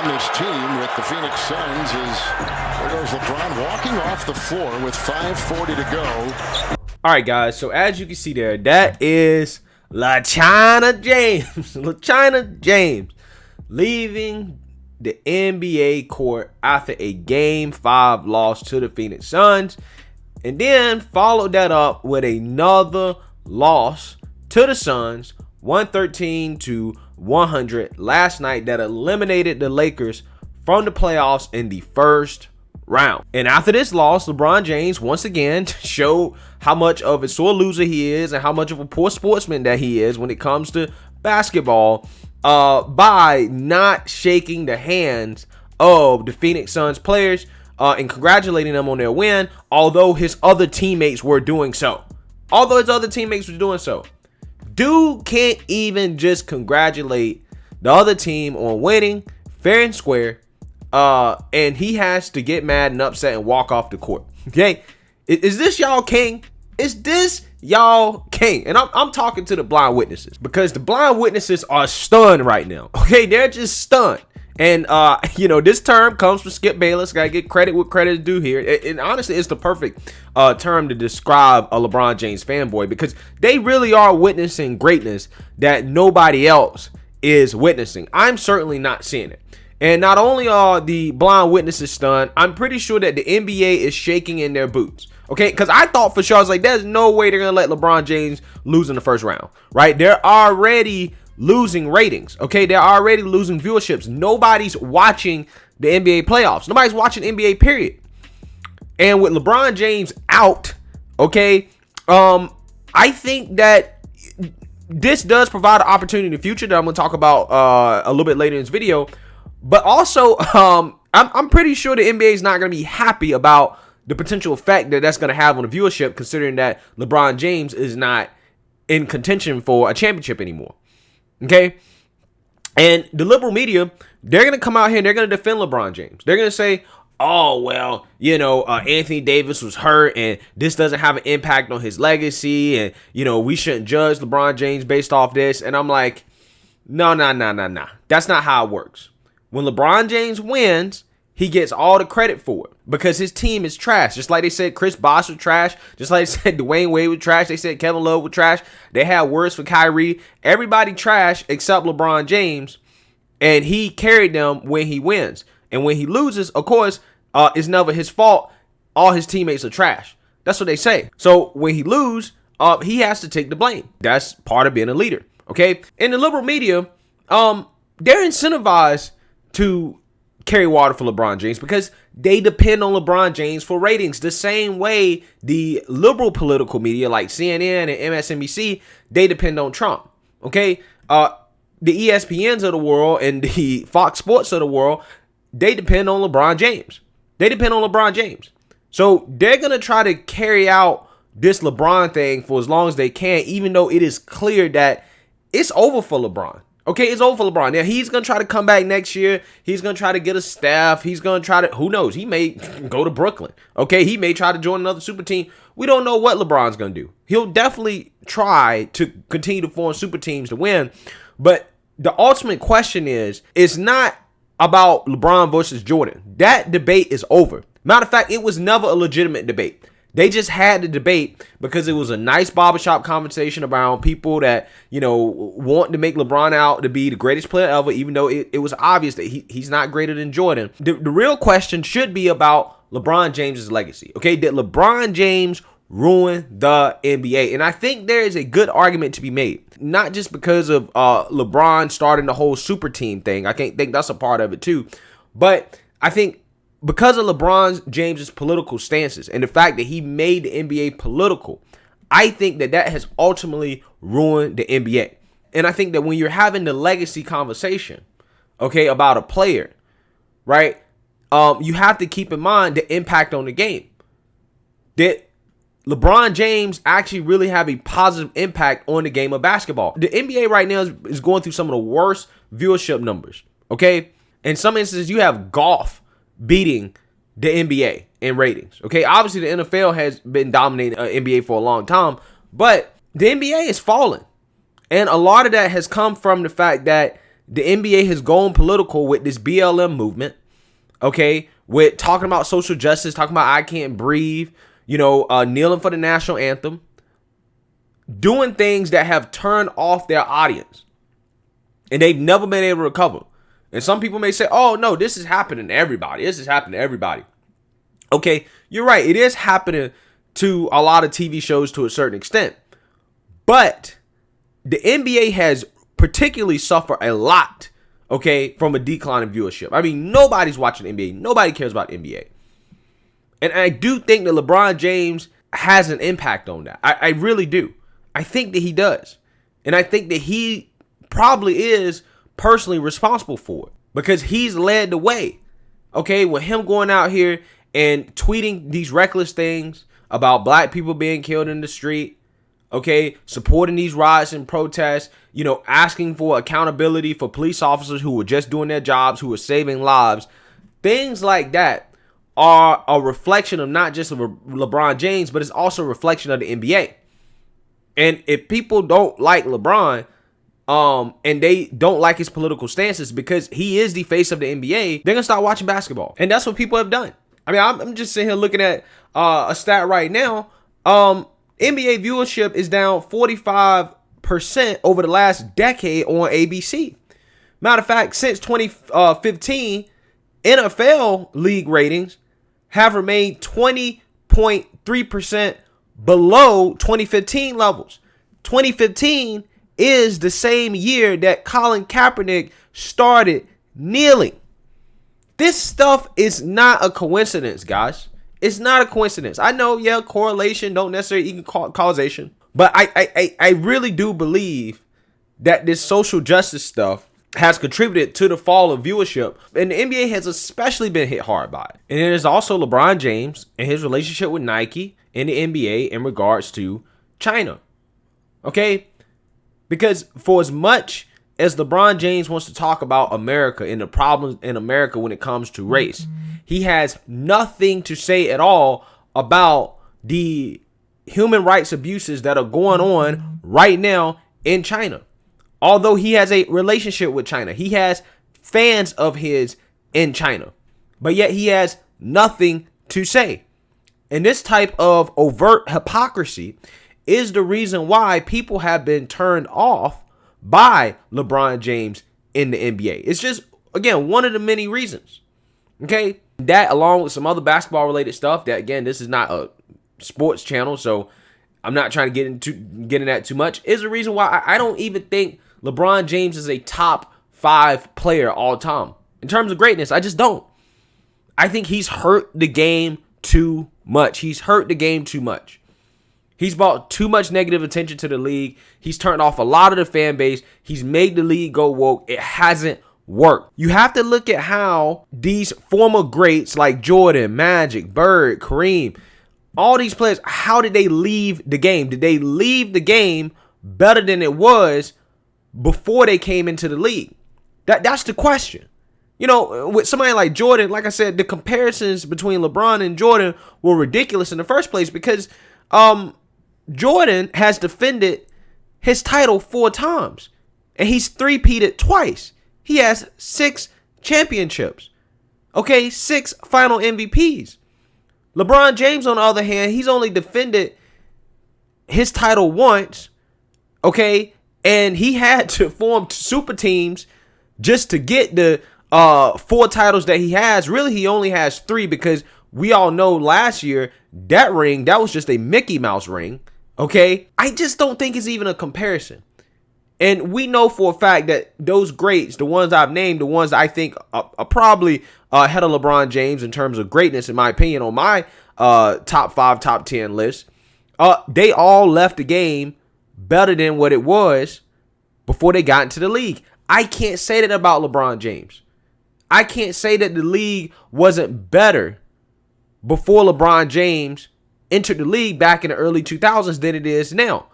on this team with the Phoenix Suns is there goes LeBron walking off the floor with 5:40 to go. All right, guys. So as you can see there, that is LeChina James. LeChina James leaving the NBA court after a Game 5 loss to the Phoenix Suns, and then followed that up with another loss to the Suns, 113-100 last night, that eliminated the Lakers from the playoffs in the first round. And after this loss, LeBron James once again showed how much of a sore loser he is and how much of a poor sportsman that he is when it comes to basketball, by not shaking the hands of the Phoenix Suns players and congratulating them on their win, although his other teammates were doing so. Dude can't even just congratulate the other team on winning fair and square, and he has to get mad and upset and walk off the court. Okay, is this y'all king? Is this y'all king? And I'm talking to the blind witnesses, because the blind witnesses are stunned right now. Okay, they're just stunned. And this term comes from Skip Bayless. Gotta get credit what credit is due here. And honestly, it's the perfect term to describe a LeBron James fanboy, because they really are witnessing greatness that nobody else is witnessing. I'm certainly not seeing it. And not only are the blind witnesses stunned, I'm pretty sure that the NBA is shaking in their boots. Okay, because I thought for sure, I was like, there's no way they're going to let LeBron James lose in the first round, right? They're already losing ratings, okay? They're already losing viewerships. Nobody's watching the NBA playoffs. Nobody's watching NBA, period. And with LeBron James out, okay, I think that this does provide an opportunity in the future that I'm going to talk about a little bit later in this video. But also, I'm pretty sure the NBA is not going to be happy about the potential effect that that's going to have on the viewership, considering that LeBron James is not in contention for a championship anymore. Okay? And the liberal media, they're going to come out here and they're going to defend LeBron James. They're going to say, oh, well, Anthony Davis was hurt and this doesn't have an impact on his legacy. And, we shouldn't judge LeBron James based off this. And I'm like, no. That's not how it works. When LeBron James wins, he gets all the credit for it because his team is trash. Just like they said Chris Bosh was trash. Just like they said Dwayne Wade was trash. They said Kevin Love was trash. They had words for Kyrie. Everybody trash except LeBron James. And he carried them when he wins. And when he loses, of course, it's never his fault. All his teammates are trash. That's what they say. So when he loses, he has to take the blame. That's part of being a leader. Okay? In the liberal media, they're incentivized to carry water for LeBron James because they depend on LeBron James for ratings. The same way the liberal political media like CNN and MSNBC, they depend on Trump. Okay? The ESPNs of the world and the Fox Sports of the world, they depend on LeBron James. So they're going to try to carry out this LeBron thing for as long as they can, even though it is clear that it's over for LeBron. Okay, it's over for LeBron. Now, he's going to try to come back next year. He's going to try to get a staff. He's going to try to, who knows? He may go to Brooklyn. Okay, he may try to join another super team. We don't know what LeBron's going to do. He'll definitely try to continue to form super teams to win. But the ultimate question is, it's not about LeBron versus Jordan. That debate is over. Matter of fact, it was never a legitimate debate. They just had the debate because it was a nice barbershop conversation around people that, want to make LeBron out to be the greatest player ever, even though it was obvious that he's not greater than Jordan. The real question should be about LeBron James's legacy. Okay, did LeBron James ruin the NBA? And I think there is a good argument to be made, not just because of LeBron starting the whole super team thing. I can't think that's a part of it too, but I think because of LeBron James's political stances and the fact that he made the NBA political, I think that has ultimately ruined the NBA. And I think that when you're having the legacy conversation, okay, about a player, right, you have to keep in mind the impact on the game. Did LeBron James actually really have a positive impact on the game of basketball? The NBA right now is going through some of the worst viewership numbers, okay? In some instances, you have golf beating the NBA in ratings. Okay, obviously the NFL has been dominating NBA for a long time, but the NBA is falling. And a lot of that has come from the fact that the NBA has gone political with this BLM movement, okay, with talking about social justice, talking about I can't breathe, kneeling for the national anthem, doing things that have turned off their audience, and they've never been able to recover. And some people may say, oh, no, this is happening to everybody. This is happening to everybody. Okay, you're right. It is happening to a lot of TV shows to a certain extent. But the NBA has particularly suffered a lot, okay, from a decline in viewership. I mean, nobody's watching the NBA. Nobody cares about the NBA. And I do think that LeBron James has an impact on that. I really do. I think that he does. And I think that he probably is personally responsible for it because he's led the way. Okay, with him going out here and tweeting these reckless things about black people being killed in the street, okay, supporting these riots and protests, asking for accountability for police officers who were just doing their jobs, who were saving lives. Things like that are a reflection of not just of LeBron James, but it's also a reflection of the NBA. And if people don't like LeBron, and they don't like his political stances because he is the face of the NBA, they're gonna start watching basketball. And that's what people have done. I mean, I'm just sitting here looking at a stat right now. NBA viewership is down 45% over the last decade on ABC. Matter of fact, since 2015, NFL league ratings have remained 20.3% below 2015 levels. 2015 is the same year that Colin Kaepernick started kneeling. This stuff is not a coincidence, guys. It's not a coincidence. I know, correlation don't necessarily equal causation. But I really do believe that this social justice stuff has contributed to the fall of viewership. And the NBA has especially been hit hard by it. And it is also LeBron James and his relationship with Nike and the NBA in regards to China. Okay? Because for as much as LeBron James wants to talk about America and the problems in America when it comes to race, he has nothing to say at all about the human rights abuses that are going on right now in China. Although he has a relationship with China, he has fans of his in China, but yet he has nothing to say. And this type of overt hypocrisy is the reason why people have been turned off by LeBron James in the NBA. It's just, again, one of the many reasons. Okay? That, along with some other basketball related stuff, that, again, this is not a sports channel, so I'm not trying to get into that too much, is the reason why I don't even think LeBron James is a top 5 player all time. In terms of greatness, I just don't. I think he's hurt the game too much. He's hurt the game too much. He's brought too much negative attention to the league. He's turned off a lot of the fan base. He's made the league go woke. It hasn't worked. You have to look at how these former greats like Jordan, Magic, Bird, Kareem, all these players, how did they leave the game? Did they leave the game better than it was before they came into the league? That's the question. With somebody like Jordan, like I said, the comparisons between LeBron and Jordan were ridiculous in the first place because Jordan has defended his title 4 times and he's three-peated twice. He has 6 championships. Okay, 6 final MVPs. LeBron James, on the other hand, he's only defended his title once. Okay, and he had to form super teams just to get the 4 titles that he has. Really, he only has 3 because we all know last year that ring, that was just a Mickey Mouse ring. Okay, I just don't think it's even a comparison. And we know for a fact that those greats, the ones I've named, the ones I think are probably ahead of LeBron James in terms of greatness, in my opinion, on my top 5, top 10 list, they all left the game better than what it was before they got into the league. I can't say that about LeBron James. I can't say that the league wasn't better before LeBron James entered the league back in the early 2000s than it is now.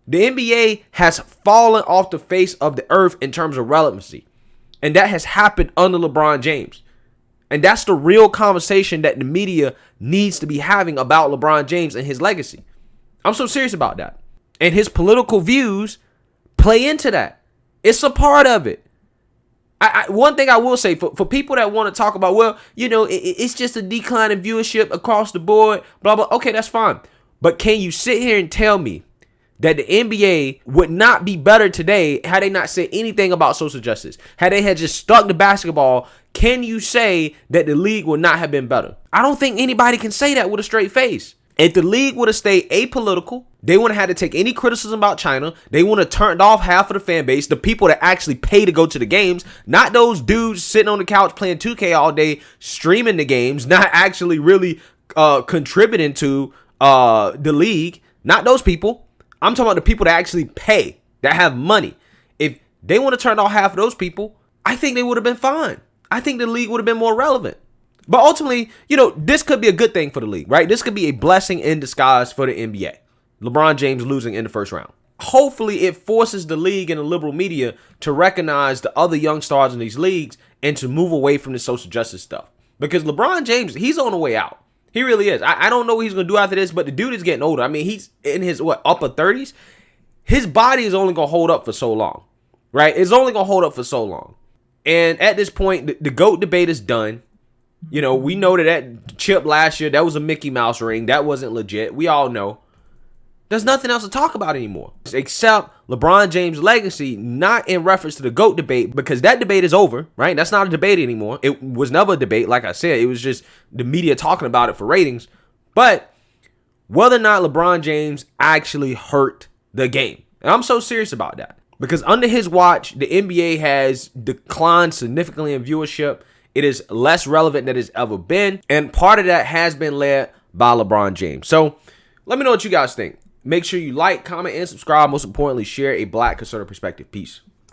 The NBA has fallen off the face of the earth in terms of relevancy. And that has happened under LeBron James. And that's the real conversation that the media needs to be having about LeBron James and his legacy. I'm so serious about that. And his political views play into that. It's a part of it. One thing I will say for people that want to talk about, well, it's just a decline in viewership across the board, blah, blah. Okay, that's fine. But can you sit here and tell me that the NBA would not be better today had they not said anything about social justice? Had they had just stuck to basketball, can you say that the league would not have been better? I don't think anybody can say that with a straight face. If the league would have stayed apolitical, they wouldn't have had to take any criticism about China. They would have turned off half of the fan base, the people that actually pay to go to the games, not those dudes sitting on the couch playing 2K all day, streaming the games, not actually really contributing to the league. Not those people. I'm talking about the people that actually pay, that have money. If they would have turned off half of those people, I think they would have been fine. I think the league would have been more relevant. But ultimately, this could be a good thing for the league, right? This could be a blessing in disguise for the NBA. LeBron James losing in the first round. Hopefully, it forces the league and the liberal media to recognize the other young stars in these leagues and to move away from the social justice stuff. Because LeBron James, he's on the way out. He really is. I don't know what he's going to do after this, but the dude is getting older. I mean, he's in his, upper 30s? His body is only going to hold up for so long, right? It's only going to hold up for so long. And at this point, the GOAT debate is done. We know that chip last year, that was a Mickey Mouse ring. That wasn't legit. We all know. There's nothing else to talk about anymore except LeBron James' legacy, not in reference to the GOAT debate, because that debate is over, right? That's not a debate anymore. It was never a debate. Like I said, it was just the media talking about it for ratings. But whether or not LeBron James actually hurt the game. And I'm so serious about that because under his watch, the NBA has declined significantly in viewership. It is less relevant than it's ever been. And part of that has been led by LeBron James. So let me know what you guys think. Make sure you like, comment, and subscribe. Most importantly, share a Black conservative perspective. Peace.